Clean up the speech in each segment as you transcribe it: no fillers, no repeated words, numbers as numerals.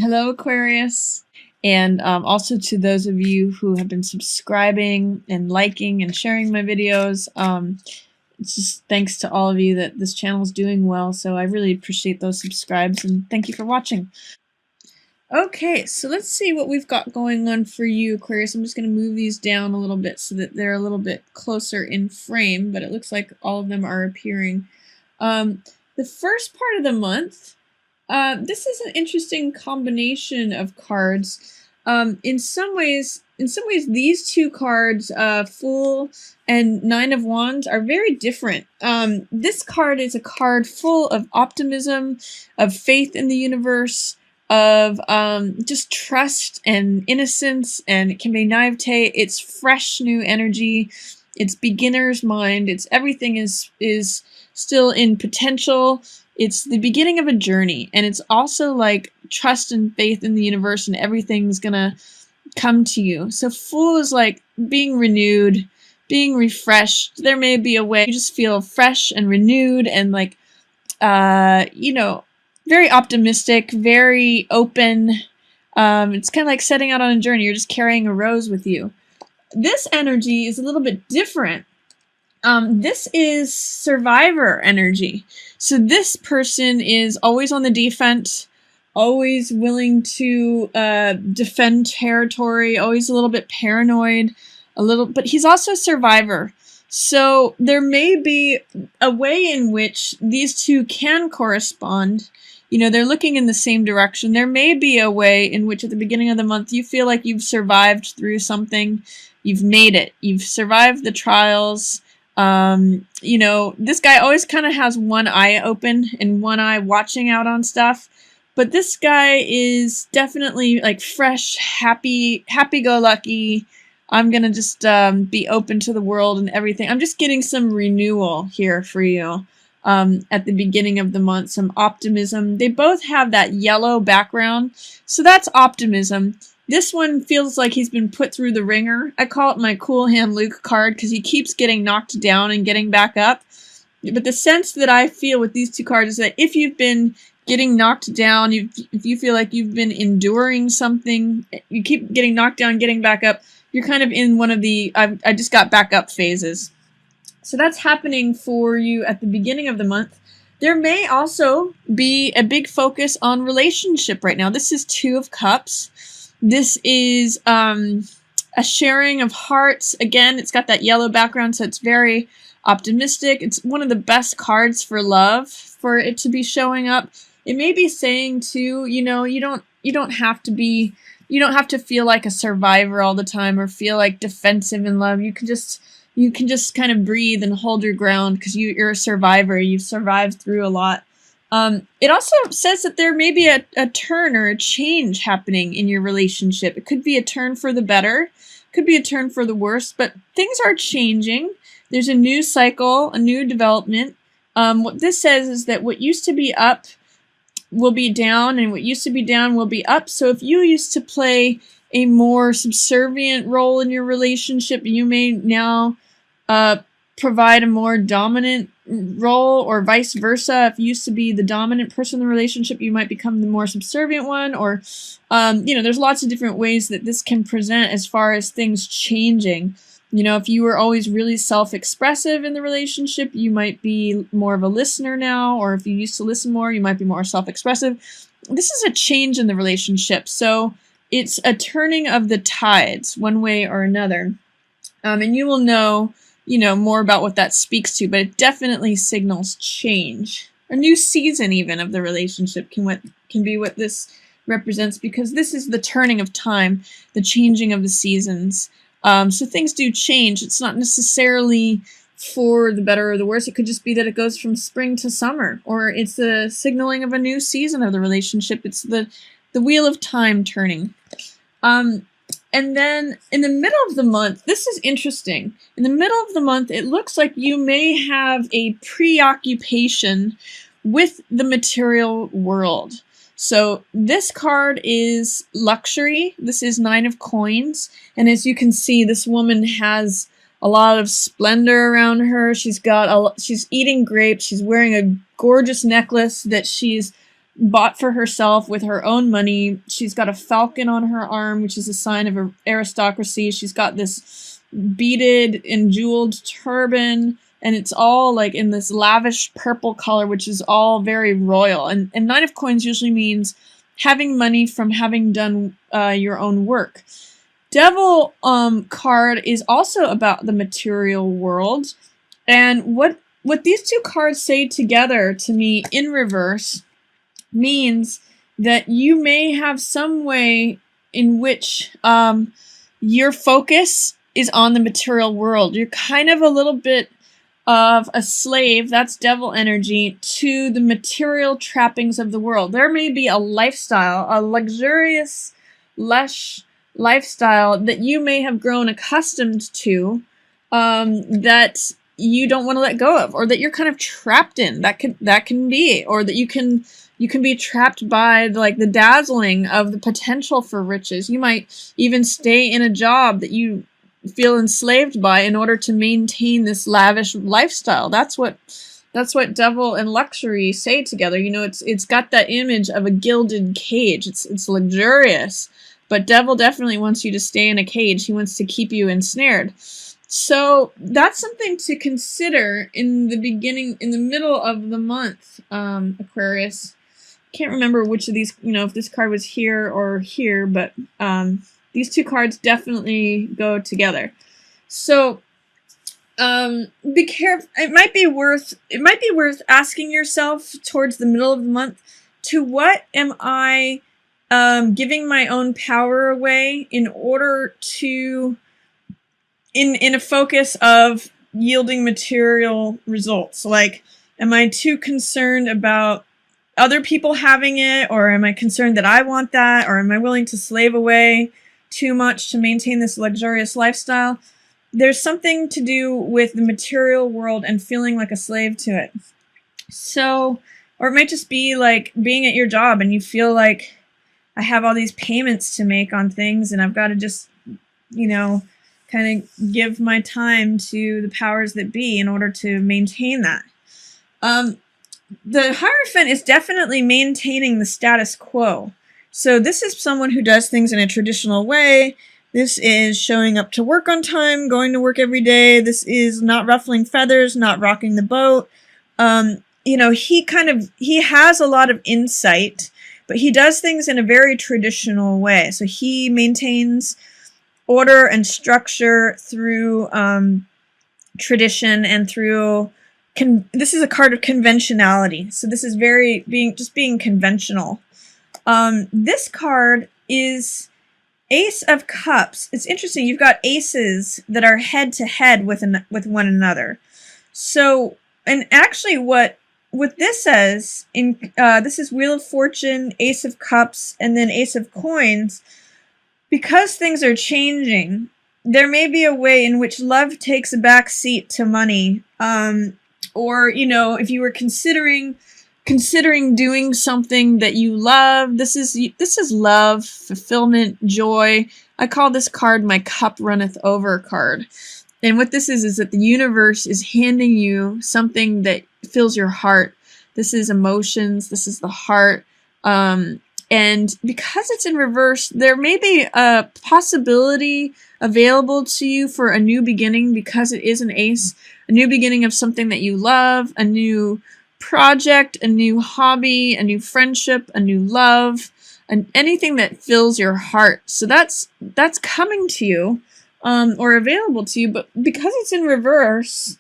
Hello, Aquarius. And also to those of you who have been subscribing and liking and sharing my videos. It's just thanks to all of you that this channel is doing well. So I really appreciate those subscribes and thank you for watching. Okay, so let's see what we've got going on for you, Aquarius. I'm just going to move these down a little bit so that they're a little bit closer in frame, but it looks like all of them are appearing. The first part of the month, this is an interesting combination of cards. In some ways, these two cards, Fool and Nine of Wands, are very different. This card is a card full of optimism, of faith in the universe, of just trust and innocence, and it can be naivete. It's fresh new energy. It's beginner's mind. It's everything is still in potential. It's the beginning of a journey, and it's also like trust and faith in the universe, and everything's gonna come to you. So Fool is like being renewed, being refreshed. There may be a way you just feel fresh and renewed and like, very optimistic, very open. It's kind of like setting out on a journey. You're just carrying a rose with you. This energy is a little bit different. This is survivor energy. So this person is always on the defense, always willing to defend territory, always a little bit paranoid, but he's also a survivor. So there may be a way in which these two can correspond. You know, they're looking in the same direction. There may be a way in which at the beginning of the month you feel like you've survived through something. You've made it. You've survived the trials. This guy always kind of has one eye open and one eye watching out on stuff. But this guy is definitely like fresh, happy-go-lucky. I'm going to just be open to the world and everything. I'm just getting some renewal here for you at the beginning of the month, some optimism. They both have that yellow background, so that's optimism. This one feels like he's been put through the ringer. I call it my Cool Hand Luke card because he keeps getting knocked down and getting back up. But the sense that I feel with these two cards is that if you've been getting knocked down, if you feel like you've been enduring something, you keep getting knocked down, getting back up, you're kind of in one of the I just got back up phases. So that's happening for you at the beginning of the month. There may also be a big focus on relationship right now. This is Two of Cups. This is a sharing of hearts. Again, it's got that yellow background, so it's very optimistic. It's one of the best cards for love for it to be showing up. It may be saying too, you don't have to feel like a survivor all the time or feel like defensive in love. You can just kind of breathe and hold your ground because you're a survivor. You've survived through a lot. It also says that there may be a turn or a change happening in your relationship. It could be a turn for the better, could be a turn for the worse, but things are changing. There's a new cycle, a new development. What this says is that what used to be up will be down, and what used to be down will be up. So if you used to play a more subservient role in your relationship, you may now provide a more dominant role, or vice versa. If you used to be the dominant person in the relationship, you might become the more subservient one, or there's lots of different ways that this can present as far as things changing. If you were always really self-expressive in the relationship, you might be more of a listener now, or if you used to listen more, you might be more self-expressive. This is a change in the relationship, so it's a turning of the tides one way or another. And you will know more about what that speaks to, but it definitely signals change. A new season even of the relationship can be what this represents, because this is the turning of time, the changing of the seasons. So things do change. It's not necessarily for the better or the worse. It could just be that it goes from spring to summer, or it's the signaling of a new season of the relationship. It's the wheel of time turning. And then in the middle of the month, this is interesting. In the middle of the month, it looks like you may have a preoccupation with the material world. So this card is luxury. This is Nine of Coins. And as you can see, this woman has a lot of splendor around her. She's eating grapes. She's wearing a gorgeous necklace that she's bought for herself with her own money. She's got a falcon on her arm, which is a sign of aristocracy. She's got this beaded and jeweled turban, and it's all like in this lavish purple color, which is all very royal. And Nine of Coins usually means having money from having done your own work. Devil card is also about the material world. And what these two cards say together to me in reverse means that you may have some way in which your focus is on the material world. You're kind of a little bit of a slave, that's devil energy, to the material trappings of the world. There may be a lifestyle, a luxurious, lush lifestyle that you may have grown accustomed to, that you don't want to let go of, or that you're kind of trapped in. That can be, or that you can be trapped by like the dazzling of the potential for riches. You might even stay in a job that you feel enslaved by in order to maintain this lavish lifestyle. That's what devil and luxury say together. You know, it's got that image of a gilded cage. It's luxurious, but devil definitely wants you to stay in a cage. He wants to keep you ensnared. So that's something to consider in the middle of the month, Aquarius. Can't remember which of these, if this card was here or here, but these two cards definitely go together. So be careful. It might be worth asking yourself towards the middle of the month, to what am I giving my own power away in order to, in a focus of yielding material results? Like, am I too concerned about other people having it, or am I concerned that I want that, or am I willing to slave away too much to maintain this luxurious lifestyle? There's something to do with the material world and feeling like a slave to it. So, or it might just be like being at your job and you feel like, I have all these payments to make on things and I've got to just, kind of give my time to the powers that be in order to maintain that. The Hierophant is definitely maintaining the status quo. So this is someone who does things in a traditional way. This is showing up to work on time, going to work every day. This is not ruffling feathers, not rocking the boat. He has a lot of insight, but he does things in a very traditional way. So he maintains order and structure through tradition and through this is a card of conventionality. So this is being conventional. This card is Ace of Cups. It's interesting. You've got aces that are head to head with one another. So, and actually what this says, this is Wheel of Fortune, Ace of Cups, and then Ace of Coins. Because things are changing, there may be a way in which love takes a back seat to money. Or, if you were considering doing something that you love, this is love, fulfillment, joy. I call this card my cup runneth over card. And what this is that the universe is handing you something that fills your heart. This is emotions. This is the heart. And because it's in reverse, there may be a possibility available to you for a new beginning because it is an ace. A new beginning of something that you love, a new project, a new hobby, a new friendship, a new love, and anything that fills your heart. So that's coming to you, or available to you. But because it's in reverse,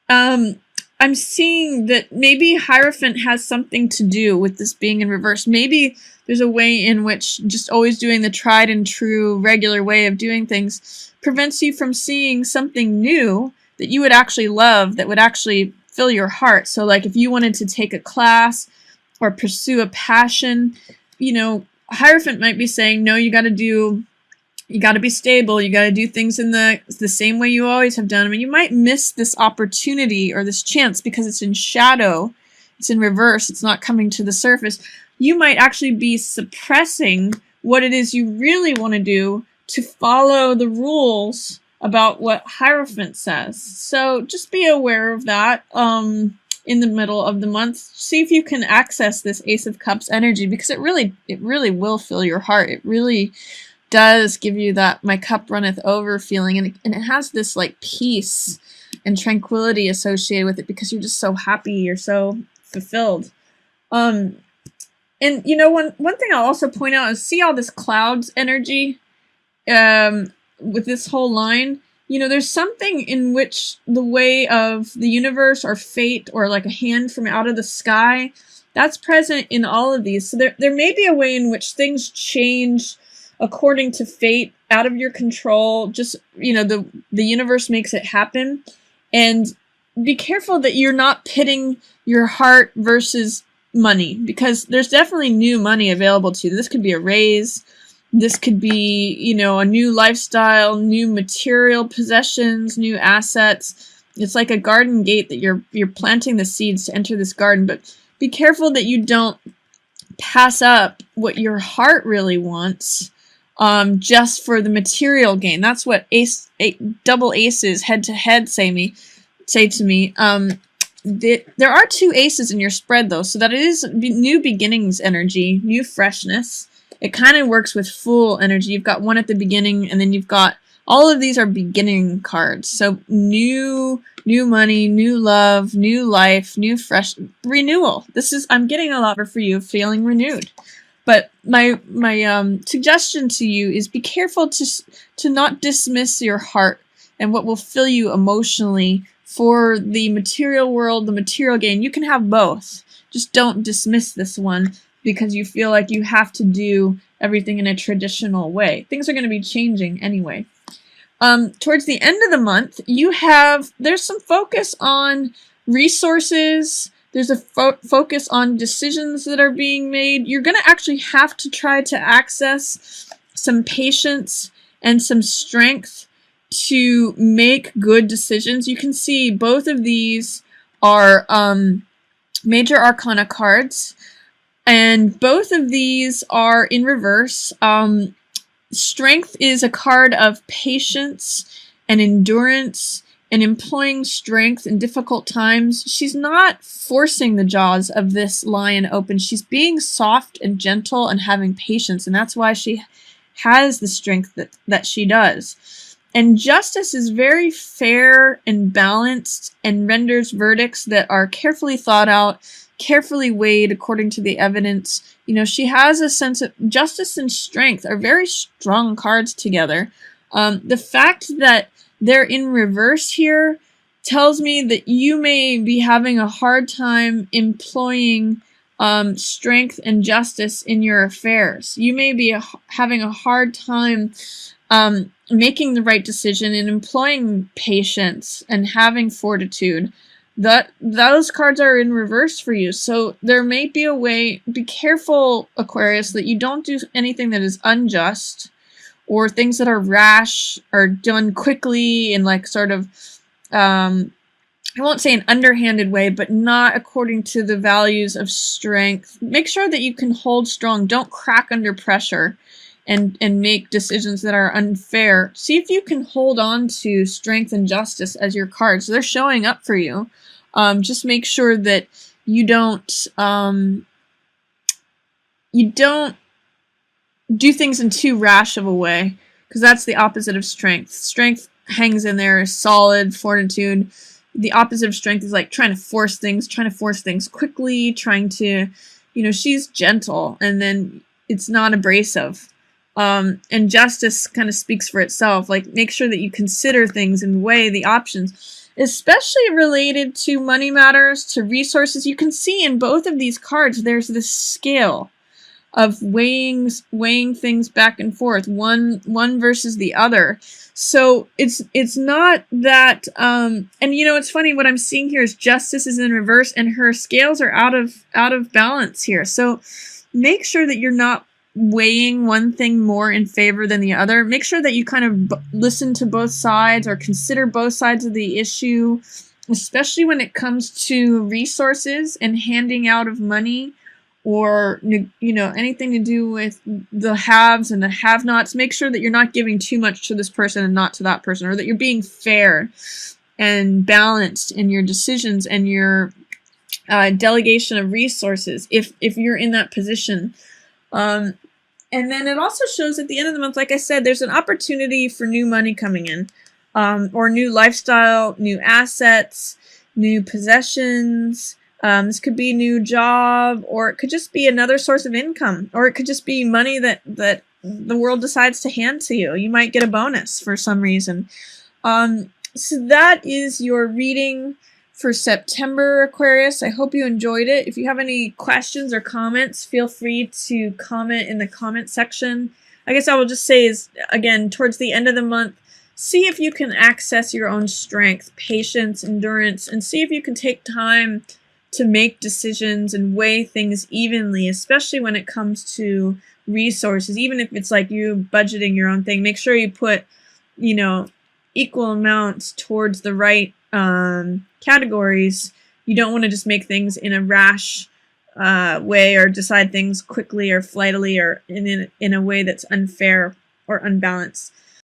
I'm seeing that maybe Hierophant has something to do with this being in reverse. Maybe there's a way in which just always doing the tried and true regular way of doing things prevents you from seeing something new that you would actually love, that would actually fill your heart. So like if you wanted to take a class or pursue a passion, Hierophant might be saying, no, you got to be stable. You got to do things in the same way you always have done. I mean, you might miss this opportunity or this chance because it's in shadow. It's in reverse. It's not coming to the surface. You might actually be suppressing what it is you really want to do to follow the rules about what Hierophant says. So just be aware of that. in the middle of the month, see if you can access this Ace of Cups energy, because it really will fill your heart. It really does give you that my cup runneth over feeling, and it has this like peace and tranquility associated with it, because you're just so happy, you're so fulfilled. And you know, one thing I'll also point out is, see all this clouds energy with this whole line. You know, there's something in which the way of the universe or fate, or like a hand from out of the sky, that's present in all of these. So there may be a way in which things change according to fate, out of your control. Just, you know, the universe makes it happen. And be careful that you're not pitting your heart versus money, because there's definitely new money available to you. This could be a raise. This could be, you know, a new lifestyle, new material possessions, new assets. It's like a garden gate that you're planting the seeds to enter this garden. But be careful that you don't pass up what your heart really wants, just for the material gain. That's what double aces head to head say to me. There are 2 aces in your spread, though, so that it is new beginnings energy, new freshness. It kind of works with full energy. You've got 1 at the beginning, and then you've got, all of these are beginning cards. So new money, new love, new life, new fresh renewal. I'm getting a lot for you, feeling renewed. But my suggestion to you is, be careful to not dismiss your heart and what will fill you emotionally for the material world, the material gain. You can have both. Just don't dismiss this one because you feel like you have to do everything in a traditional way. Things are going to be changing anyway. Towards the end of the month, there's some focus on resources. There's a focus on decisions that are being made. You're going to actually have to try to access some patience and some strength to make good decisions. You can see both of these are major arcana cards, and both of these are in reverse. Strength is a card of patience and endurance and employing strength in difficult times. She's not forcing the jaws of this lion open. She's being soft and gentle and having patience, and that's why she has the strength that she does. And justice is very fair and balanced and renders verdicts that are carefully thought out, carefully weighed according to the evidence. You know, she has a sense of justice and strength are very strong cards together. The fact that they're in reverse here tells me that you may be having a hard time employing strength and justice in your affairs. You may be having a hard time making the right decision and employing patience and having fortitude. Those cards are in reverse for you. So there may be a way, be careful, Aquarius, that you don't do anything that is unjust or things that are rash or done quickly in like sort of, I won't say an underhanded way, but not according to the values of strength. Make sure that you can hold strong. Don't crack under pressure and make decisions that are unfair. See if you can hold on to strength and justice as your cards. They're showing up for you. Just make sure that you don't do things in too rash of a way, because that's the opposite of strength. Strength hangs in there as solid fortitude. The opposite of strength is like trying to force things quickly, trying to, you know, she's gentle, and then it's not abrasive. And justice kind of speaks for itself. Like, make sure that you consider things and weigh the options, especially related to money matters, to resources. You can see in both of these cards, there's this scale of weighing things back and forth, one versus the other. So it's not that, and you know, it's funny, what I'm seeing here is justice is in reverse and her scales are out of balance here. So make sure that you're not weighing one thing more in favor than the other. Make sure that you kind of listen to both sides or consider both sides of the issue, especially when it comes to resources and handing out of money, or, you know, anything to do with the haves and the have-nots. Make sure that you're not giving too much to this person and not to that person, or that you're being fair and balanced in your decisions and your delegation of resources if you're in that position. And then it also shows at the end of the month, like I said, there's an opportunity for new money coming in, or new lifestyle, new assets, new possessions. This could be a new job, or it could just be another source of income, or it could just be money that the world decides to hand to you. You might get a bonus for some reason. So that is your reading for September, Aquarius. I hope you enjoyed it. If you have any questions or comments, feel free to comment in the comment section. I guess I will just say is, again, towards the end of the month, see if you can access your own strength, patience, endurance, and see if you can take time to make decisions and weigh things evenly, especially when it comes to resources. Even if it's like you budgeting your own thing, make sure you put, equal amounts towards the right categories. You don't want to just make things in a rash way, or decide things quickly or flightily, or in a way that's unfair or unbalanced.